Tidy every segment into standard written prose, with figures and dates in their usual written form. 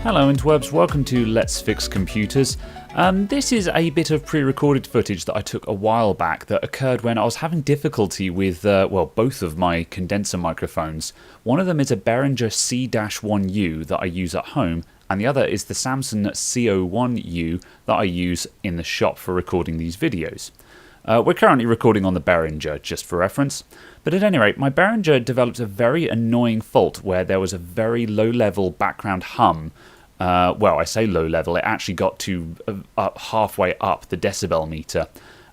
Hello interwebs, welcome to Let's Fix Computers. This is a bit of pre-recorded footage that I took a while back that occurred when I was having difficulty with, both of my condenser microphones. One of them is a Behringer C-1U that I use at home, and the other is the Samson CO1U that I use in the shop for recording these videos. We're currently recording on the Behringer, just for reference. But at any rate, my Behringer developed a very annoying fault where there was a very low-level background hum. I say low-level, it actually got to halfway up the decibel meter,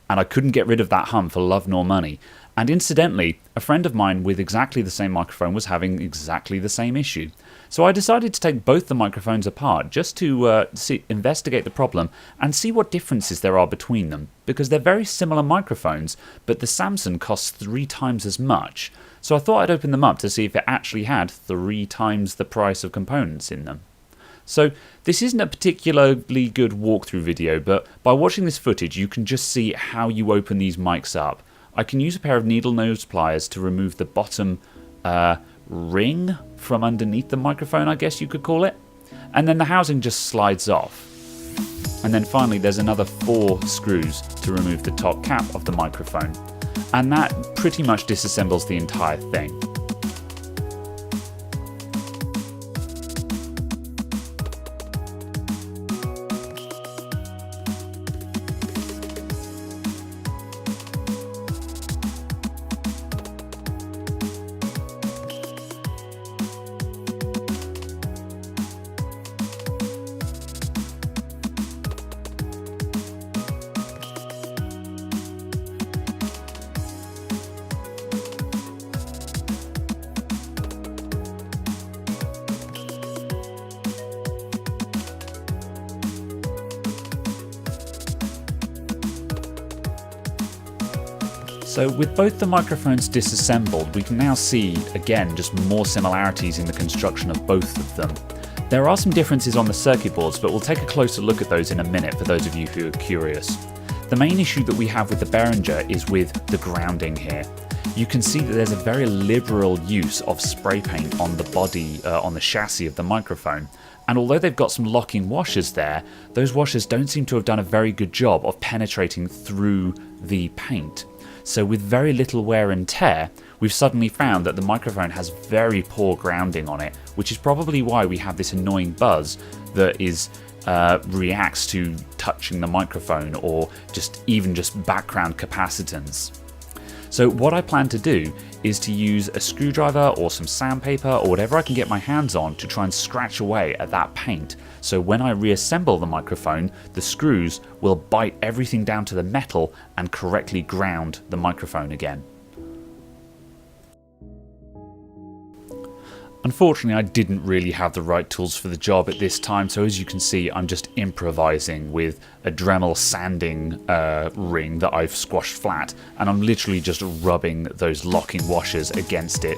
and I couldn't get rid of that hum for love nor money. And incidentally, a friend of mine with exactly the same microphone was having exactly the same issue. So I decided to take both the microphones apart just to investigate the problem and see what differences there are between them, because they're very similar microphones, but the Samson costs 3 times as much. So I thought I'd open them up to see if it actually had 3 times the price of components in them. So this isn't a particularly good walkthrough video, but by watching this footage you can just see how you open these mics up. I can use a pair of needle nose pliers to remove the bottom ring from underneath the microphone, I guess you could call it, and then the housing just slides off. And then finally there's another 4 screws to remove the top cap of the microphone, and that pretty much disassembles the entire thing. So with both the microphones disassembled, we can now see, again, just more similarities in the construction of both of them. There are some differences on the circuit boards, but we'll take a closer look at those in a minute for those of you who are curious. The main issue that we have with the Behringer is with the grounding here. You can see that there's a very liberal use of spray paint on the body, on the chassis of the microphone. And although they've got some locking washers there, those washers don't seem to have done a very good job of penetrating through the paint. So with very little wear and tear, we've suddenly found that the microphone has very poor grounding on it, which is probably why we have this annoying buzz that reacts to touching the microphone or even just background capacitance. So what I plan to do is to use a screwdriver or some sandpaper or whatever I can get my hands on to try and scratch away at that paint. So when I reassemble the microphone, the screws will bite everything down to the metal and correctly ground the microphone again. Unfortunately, I didn't really have the right tools for the job at this time, so as you can see, I'm just improvising with a Dremel sanding ring that I've squashed flat, and I'm literally just rubbing those locking washers against it.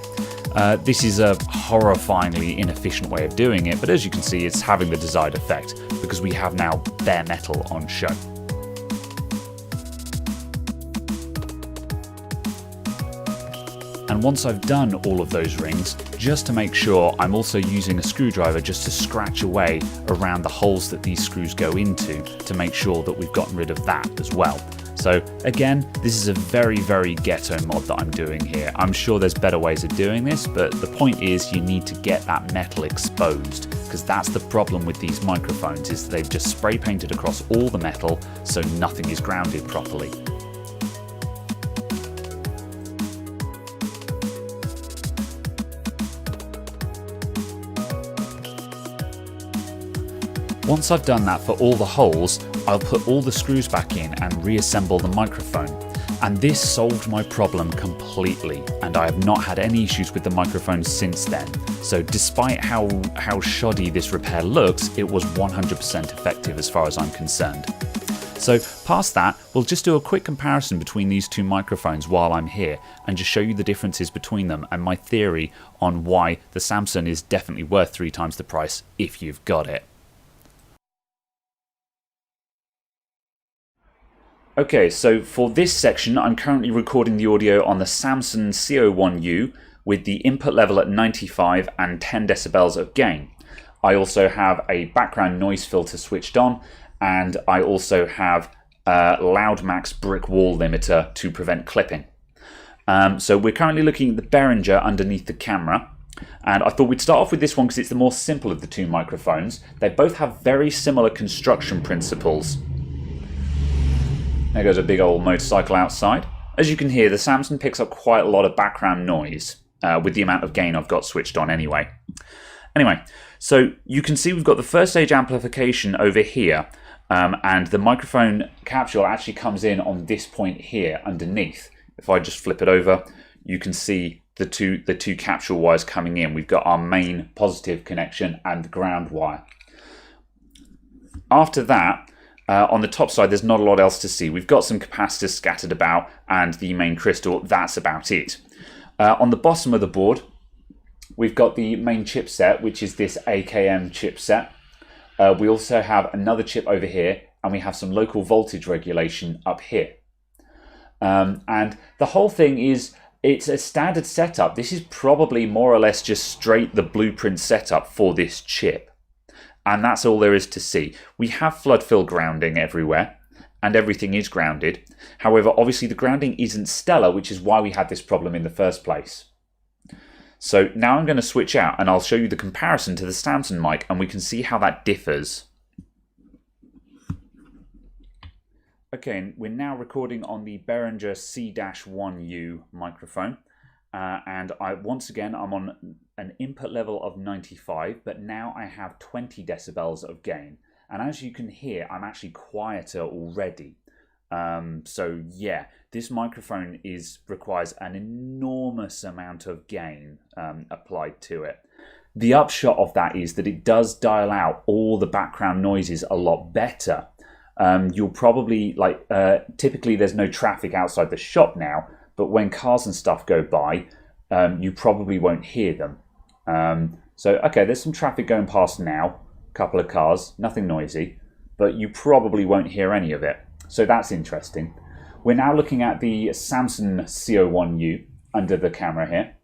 This is a horrifyingly inefficient way of doing it, but as you can see, it's having the desired effect, because we have now bare metal on show. And once I've done all of those rings, just to make sure, I'm also using a screwdriver just to scratch away around the holes that these screws go into to make sure that we've gotten rid of that as well. So again, this is a very, very ghetto mod that I'm doing here. I'm sure there's better ways of doing this, but the point is you need to get that metal exposed, because that's the problem with these microphones, is they've just spray painted across all the metal so nothing is grounded properly. Once I've done that for all the holes, I'll put all the screws back in and reassemble the microphone. And this solved my problem completely, and I have not had any issues with the microphone since then. So despite how shoddy this repair looks, it was 100% effective as far as I'm concerned. So past that, we'll just do a quick comparison between these two microphones while I'm here and just show you the differences between them and my theory on why the Samson is definitely worth 3 times the price if you've got it. Okay, so for this section, I'm currently recording the audio on the Samson CO1U with the input level at 95 and 10 decibels of gain. I also have a background noise filter switched on, and I also have a LoudMax brick wall limiter to prevent clipping. So we're currently looking at the Behringer underneath the camera, and I thought we'd start off with this one because it's the more simple of the two microphones. They both have very similar construction principles. There goes a big old motorcycle outside. As you can hear, the Samson picks up quite a lot of background noise with the amount of gain I've got switched on anyway. Anyway, so you can see we've got the first stage amplification over here, and the microphone capsule actually comes in on this point here underneath. If I just flip it over, you can see the two capsule wires coming in. We've got our main positive connection and the ground wire. After that, on the top side, there's not a lot else to see. We've got some capacitors scattered about and the main crystal. That's about it. On the bottom of the board, we've got the main chipset, which is this AKM chipset. We also have another chip over here, and we have some local voltage regulation up here. And the whole thing is, it's a standard setup. This is probably more or less just straight the blueprint setup for this chip. And that's all there is to see. We have flood fill grounding everywhere, and everything is grounded. However, obviously the grounding isn't stellar, which is why we had this problem in the first place. So now I'm going to switch out and I'll show you the comparison to the Samson mic, and we can see how that differs. Okay, we're now recording on the Behringer C-1U microphone. And once again, I'm on an input level of 95, but now I have 20 decibels of gain. And as you can hear, I'm actually quieter already. So yeah, this microphone requires an enormous amount of gain applied to it. The upshot of that is that it does dial out all the background noises a lot better. You'll probably, typically there's no traffic outside the shop now, but when cars and stuff go by, you probably won't hear them. So, okay, there's some traffic going past now, a couple of cars, nothing noisy, but you probably won't hear any of it. So that's interesting. We're now looking at the Samson CO1U under the camera here.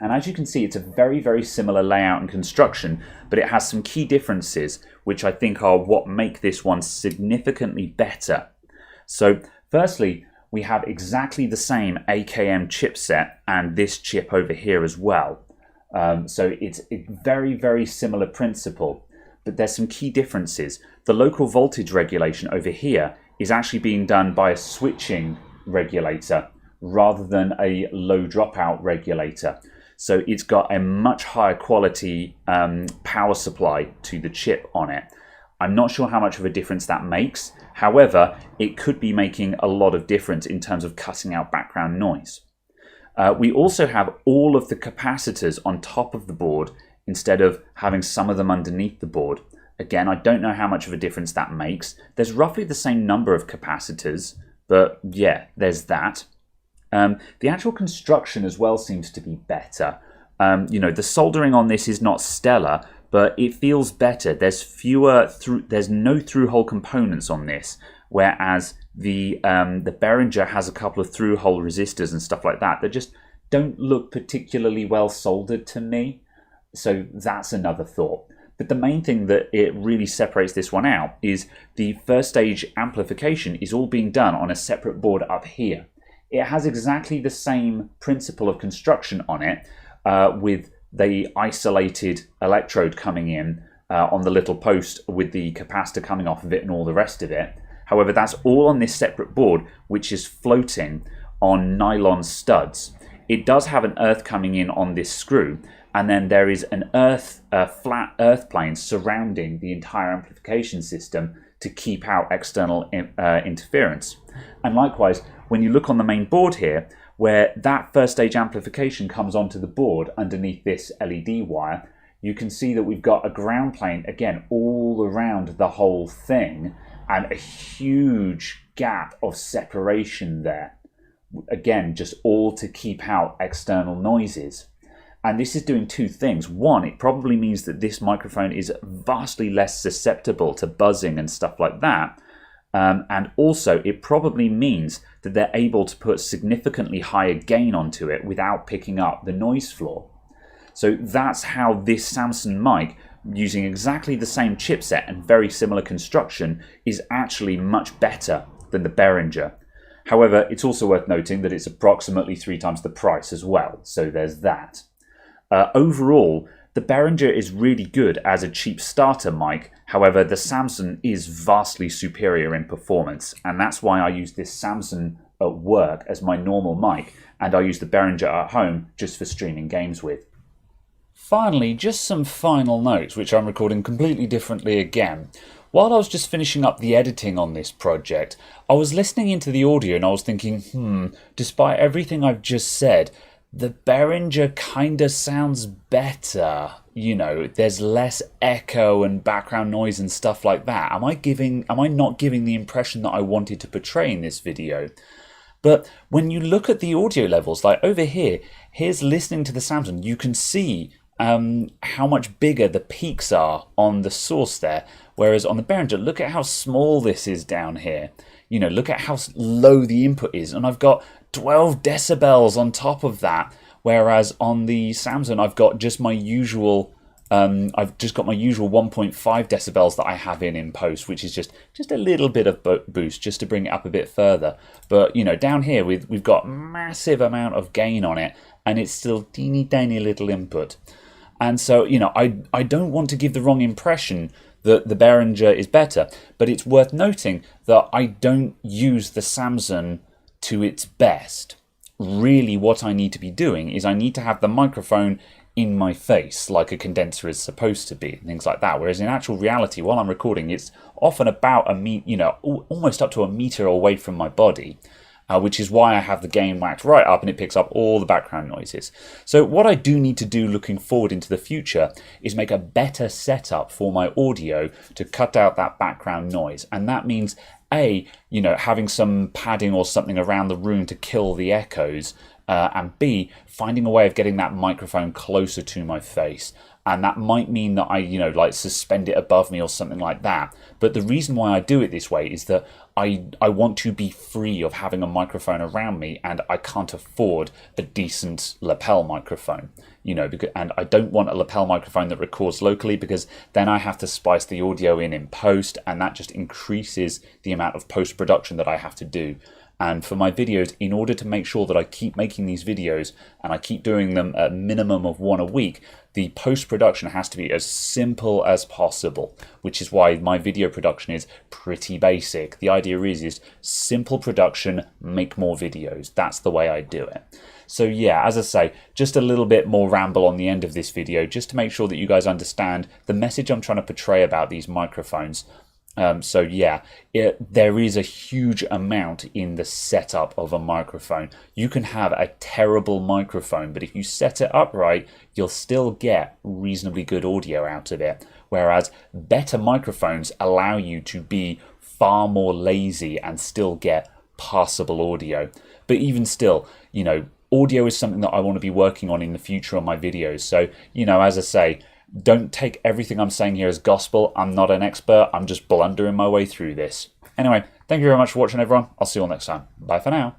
And as you can see, it's a very, very similar layout and construction, but it has some key differences, which I think are what make this one significantly better. So, firstly, we have exactly the same AKM chipset and this chip over here as well. So it's a very, very similar principle, but there's some key differences. The local voltage regulation over here is actually being done by a switching regulator rather than a low dropout regulator. So it's got a much higher quality power supply to the chip on it. I'm not sure how much of a difference that makes. However, it could be making a lot of difference in terms of cutting out background noise. We also have all of the capacitors on top of the board instead of having some of them underneath the board. Again, I don't know how much of a difference that makes. There's roughly the same number of capacitors, but yeah, there's that. The actual construction as well seems to be better. The soldering on this is not stellar, but it feels better. There's no through-hole components on this, whereas the Behringer has a couple of through-hole resistors and stuff like that that just don't look particularly well soldered to me. So that's another thought. But the main thing that it really separates this one out is the first stage amplification is all being done on a separate board up here. It has exactly the same principle of construction on it, with the isolated electrode coming in on the little post with the capacitor coming off of it and all the rest of it. However, that's all on this separate board, which is floating on nylon studs. It does have an earth coming in on this screw, and then there is an flat earth plane surrounding the entire amplification system to keep out external interference. And likewise, when you look on the main board here, where that first stage amplification comes onto the board underneath this LED wire, you can see that we've got a ground plane, again, all around the whole thing, and a huge gap of separation there. Again, just all to keep out external noises. And this is doing two things. One, it probably means that this microphone is vastly less susceptible to buzzing and stuff like that. And also, it probably means that they're able to put significantly higher gain onto it without picking up the noise floor. So that's how this Samson mic using exactly the same chipset and very similar construction is actually much better than the Behringer. However, it's also worth noting that it's approximately 3 times the price as well, so there's that. Overall, the Behringer is really good as a cheap starter mic. However, the Samson is vastly superior in performance, and that's why I use this Samson at work as my normal mic, and I use the Behringer at home just for streaming games with. Finally, just some final notes, which I'm recording completely differently again. While I was just finishing up the editing on this project, I was listening into the audio and I was thinking, despite everything I've just said, the Behringer kinda sounds better. You know, there's less echo and background noise and stuff like that. Am I not giving the impression that I wanted to portray in this video? But when you look at the audio levels, like over here, here's listening to the Samson, you can see how much bigger the peaks are on the source there. Whereas on the Behringer, look at how small this is down here. You know, look at how low the input is. And I've got 12 decibels on top of that. Whereas on the Samson, I've got just my usual, 1.5 decibels that I have in post, which is just a little bit of boost, just to bring it up a bit further. But, you know, down here, we've got massive amount of gain on it, and it's still teeny tiny little input. And so, you know, I don't want to give the wrong impression that the Behringer is better, but it's worth noting that I don't use the Samson to its best. Really what I need to be doing is I need to have the microphone in my face like a condenser is supposed to be, and things like that. Whereas in actual reality, while I'm recording, it's often about almost up to a meter away from my body. Which is why I have the gain whacked right up and it picks up all the background noises. So what I do need to do looking forward into the future is make a better setup for my audio to cut out that background noise. And that means A, you know, having some padding or something around the room to kill the echoes, and B, finding a way of getting that microphone closer to my face. And that might mean that I, like suspend it above me or something like that. But the reason why I do it this way is that I want to be free of having a microphone around me, and I can't afford a decent lapel microphone, and I don't want a lapel microphone that records locally, because then I have to splice the audio in post, and that just increases the amount of post-production that I have to do. And for my videos, in order to make sure that I keep making these videos and I keep doing them at a minimum of 1 a week, the post-production has to be as simple as possible, which is why my video production is pretty basic. The idea is simple production, make more videos. That's the way I do it. So yeah, as I say, just a little bit more ramble on the end of this video, just to make sure that you guys understand the message I'm trying to portray about these microphones. So yeah, there is a huge amount in the setup of a microphone. You can have a terrible microphone, but if you set it up right, you'll still get reasonably good audio out of it. Whereas better microphones allow you to be far more lazy and still get passable audio. But even still, audio is something that I want to be working on in the future on my videos. So, as I say, don't take everything I'm saying here as gospel. I'm not an expert. I'm just blundering my way through this. Anyway, thank you very much for watching, everyone. I'll see you all next time. Bye for now.